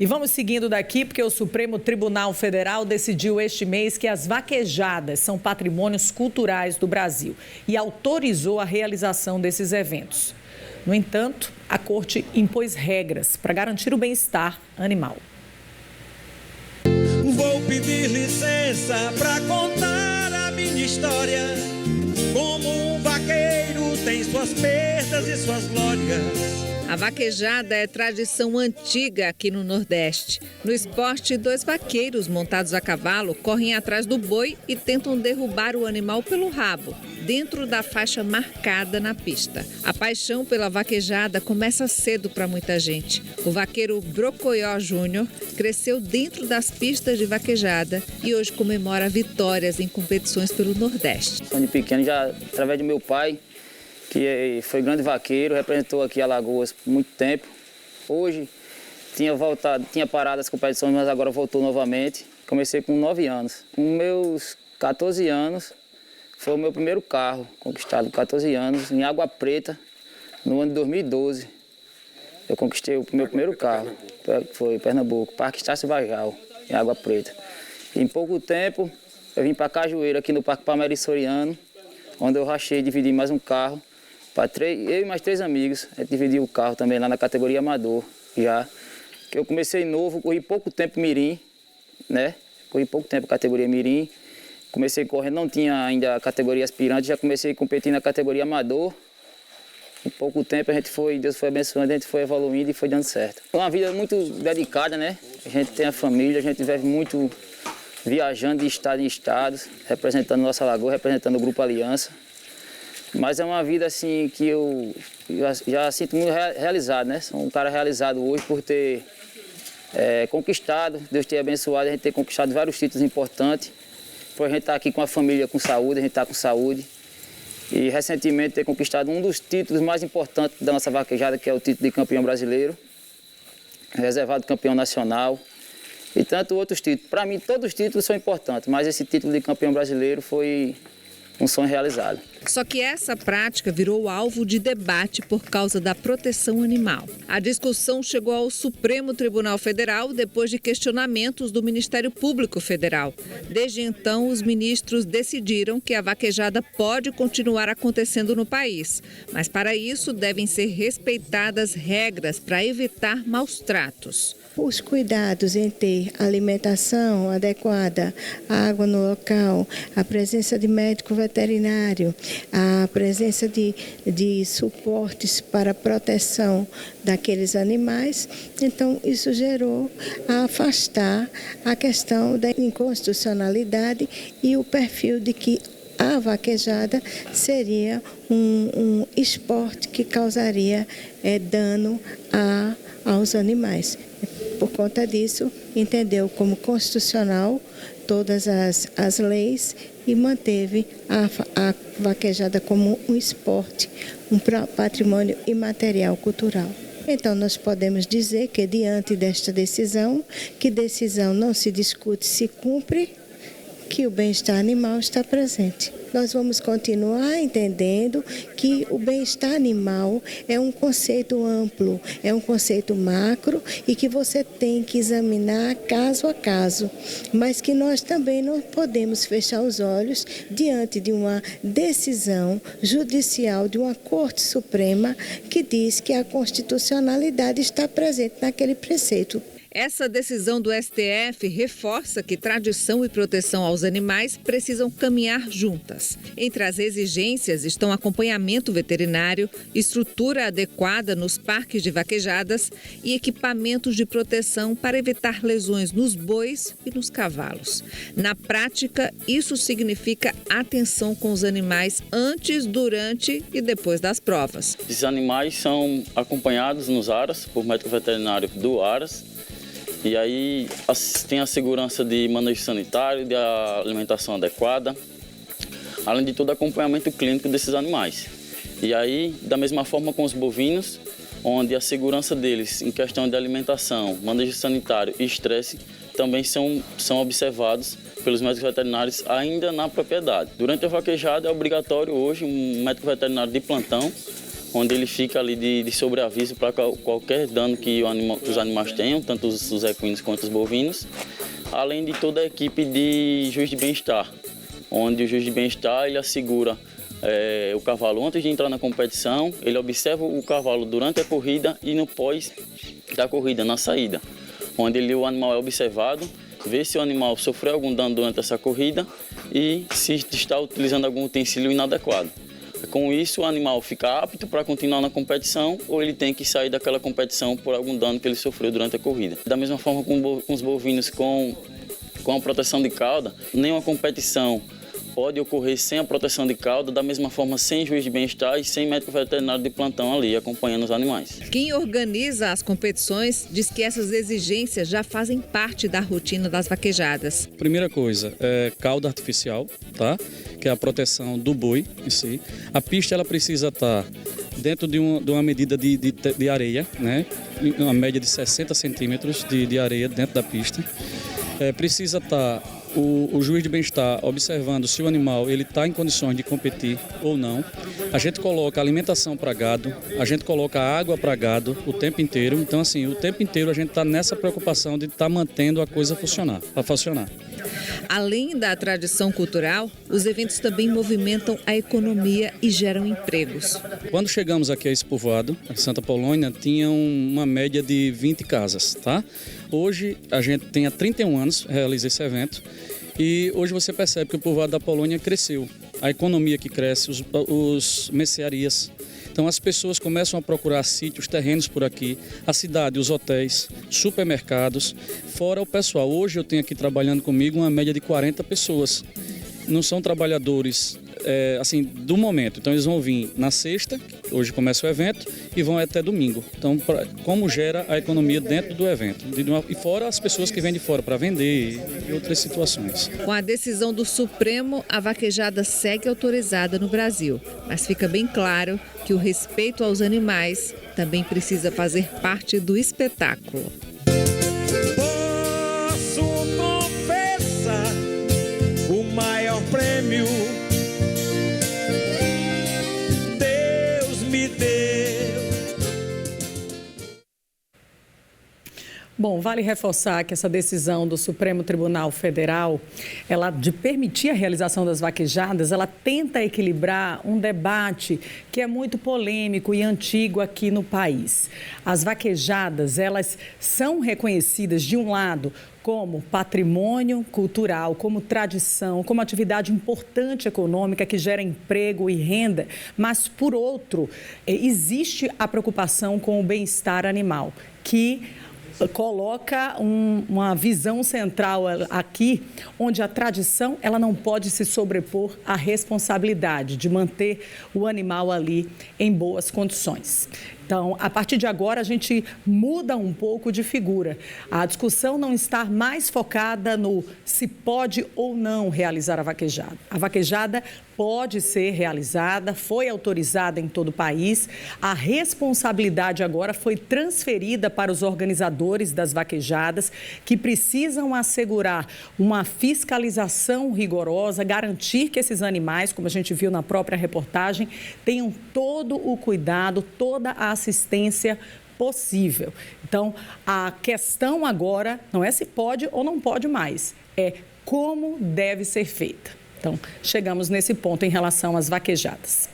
E vamos seguindo daqui, porque o Supremo Tribunal Federal decidiu este mês que as vaquejadas são patrimônios culturais do Brasil e autorizou a realização desses eventos. No entanto, a Corte impôs regras para garantir o bem-estar animal. Vou pedir licença para contar a minha história. Como um vaqueiro tem suas perdas e suas glórias. A vaquejada é tradição antiga aqui no Nordeste. No esporte, 2 vaqueiros montados a cavalo correm atrás do boi e tentam derrubar o animal pelo rabo, dentro da faixa marcada na pista. A paixão pela vaquejada começa cedo para muita gente. O vaqueiro Brocoió Júnior cresceu dentro das pistas de vaquejada e hoje comemora vitórias em competições pelo Nordeste. Quando pequeno, já através do meu pai, que foi grande vaqueiro, representou aqui Alagoas por muito tempo. Hoje tinha parado as competições, mas agora voltou novamente. Comecei com 9 anos. Com meus 14 anos, foi o meu primeiro carro conquistado, 14 anos, em Água Preta, no ano de 2012. Eu conquistei o meu primeiro carro, foi em Pernambuco, Parque Estácio Vajal, em Água Preta. E em pouco tempo, eu vim para Cajueiro, aqui no Parque Palmeiras Soriano, onde eu rachei e dividi mais um carro. Eu e mais 3 amigos, a gente dividiu o carro também lá na categoria amador, já. Que eu comecei novo, corri pouco tempo mirim, né? Corri pouco tempo categoria mirim. Comecei correndo, não tinha ainda a categoria aspirante, já comecei a competir na categoria amador. Em pouco tempo Deus foi abençoando, a gente foi evoluindo e foi dando certo. É uma vida muito dedicada, né? A gente tem a família, a gente vive muito viajando de estado em estado, representando nossa Lagoa, representando o Grupo Aliança. Mas é uma vida assim que eu já sinto muito realizado, né? Sou um cara realizado hoje por ter conquistado, Deus ter abençoado, a gente ter conquistado vários títulos importantes. Por a gente estar aqui com a família com saúde, a gente está com saúde. E recentemente ter conquistado um dos títulos mais importantes da nossa vaquejada, que é o título de campeão brasileiro, reservado campeão nacional. E tanto outros títulos. Para mim, todos os títulos são importantes, mas esse título de campeão brasileiro foi um sonho realizado. Só que essa prática virou alvo de debate por causa da proteção animal. A discussão chegou ao Supremo Tribunal Federal depois de questionamentos do Ministério Público Federal. Desde então, os ministros decidiram que a vaquejada pode continuar acontecendo no país, mas para isso devem ser respeitadas regras para evitar maus tratos. Os cuidados em ter alimentação adequada, água no local, a presença de médico veterinário, a presença de suportes para proteção daqueles animais. Então, isso gerou a afastar a questão da inconstitucionalidade e o perfil de que a vaquejada seria um esporte que causaria dano aos animais. Por conta disso, entendeu como constitucional todas as leis e manteve a vaquejada como um esporte, um patrimônio imaterial cultural. Então, nós podemos dizer que, diante desta decisão, que decisão não se discute, se cumpre, que o bem-estar animal está presente. Nós vamos continuar entendendo que o bem-estar animal é um conceito amplo, é um conceito macro e que você tem que examinar caso a caso, mas que nós também não podemos fechar os olhos diante de uma decisão judicial de uma Corte Suprema que diz que a constitucionalidade está presente naquele preceito. Essa decisão do STF reforça que tradição e proteção aos animais precisam caminhar juntas. Entre as exigências estão acompanhamento veterinário, estrutura adequada nos parques de vaquejadas e equipamentos de proteção para evitar lesões nos bois e nos cavalos. Na prática, isso significa atenção com os animais antes, durante e depois das provas. Esses animais são acompanhados nos aras por médico veterinário do aras. E aí tem a segurança de manejo sanitário, de alimentação adequada, além de todo acompanhamento clínico desses animais. E aí, da mesma forma com os bovinos, onde a segurança deles em questão de alimentação, manejo sanitário e estresse também são observados pelos médicos veterinários ainda na propriedade. Durante a vaquejada é obrigatório hoje um médico veterinário de plantão onde ele fica ali de sobreaviso para qualquer dano que os animais tenham, tanto os equinos quanto os bovinos, além de toda a equipe de juiz de bem-estar, onde o juiz de bem-estar ele assegura o cavalo antes de entrar na competição, ele observa o cavalo durante a corrida e no pós da corrida, na saída, onde o animal é observado, vê se o animal sofreu algum dano durante essa corrida e se está utilizando algum utensílio inadequado. Com isso, o animal fica apto para continuar na competição ou ele tem que sair daquela competição por algum dano que ele sofreu durante a corrida. Da mesma forma com os bovinos com a proteção de cauda, nenhuma competição pode ocorrer sem a proteção de cauda, da mesma forma sem juiz de bem-estar e sem médico veterinário de plantão ali acompanhando os animais. Quem organiza as competições diz que essas exigências já fazem parte da rotina das vaquejadas. Primeira coisa é cauda artificial, tá? Que é a proteção do boi em si. A pista ela precisa estar dentro de uma medida de areia, né? Uma média de 60 centímetros de areia dentro da pista. Precisa estar o juiz de bem-estar observando se o animal está em condições de competir ou não. A gente coloca alimentação para gado, a gente coloca água para gado o tempo inteiro. Então, assim, o tempo inteiro a gente está nessa preocupação de estar mantendo a coisa funcionar. Além da tradição cultural, os eventos também movimentam a economia e geram empregos. Quando chegamos aqui a esse povoado, a Santa Polônia, tinha uma média de 20 casas, tá? Hoje a gente tem há 31 anos, realiza esse evento, e hoje você percebe que o povoado da Polônia cresceu. A economia que cresce, os mercearias. Então as pessoas começam a procurar sítios, terrenos por aqui, a cidade, os hotéis, supermercados, fora o pessoal. Hoje eu tenho aqui trabalhando comigo uma média de 40 pessoas. Não são trabalhadores assim, do momento. Então eles vão vir na sexta, hoje começa o evento, e vão até domingo. Então, como gera a economia dentro do evento? E fora as pessoas que vêm de fora para vender e outras situações. Com a decisão do Supremo, a vaquejada segue autorizada no Brasil. Mas fica bem claro que o respeito aos animais também precisa fazer parte do espetáculo. Posso confessar o maior prêmio Deus me deu. Bom, vale reforçar que essa decisão do Supremo Tribunal Federal, ela de permitir a realização das vaquejadas, ela tenta equilibrar um debate que é muito polêmico e antigo aqui no país. As vaquejadas, elas são reconhecidas, de um lado, como patrimônio cultural, como tradição, como atividade importante econômica que gera emprego e renda, mas, por outro, existe a preocupação com o bem-estar animal, que coloca uma visão central aqui, onde a tradição ela não pode se sobrepor à responsabilidade de manter o animal ali em boas condições. Então, a partir de agora, a gente muda um pouco de figura. A discussão não está mais focada no se pode ou não realizar a vaquejada. A vaquejada pode ser realizada, foi autorizada em todo o país. A responsabilidade agora foi transferida para os organizadores das vaquejadas, que precisam assegurar uma fiscalização rigorosa, garantir que esses animais, como a gente viu na própria reportagem, tenham todo o cuidado, toda a assistência possível. Então, a questão agora não é se pode ou não pode mais, é como deve ser feita. Então, chegamos nesse ponto em relação às vaquejadas.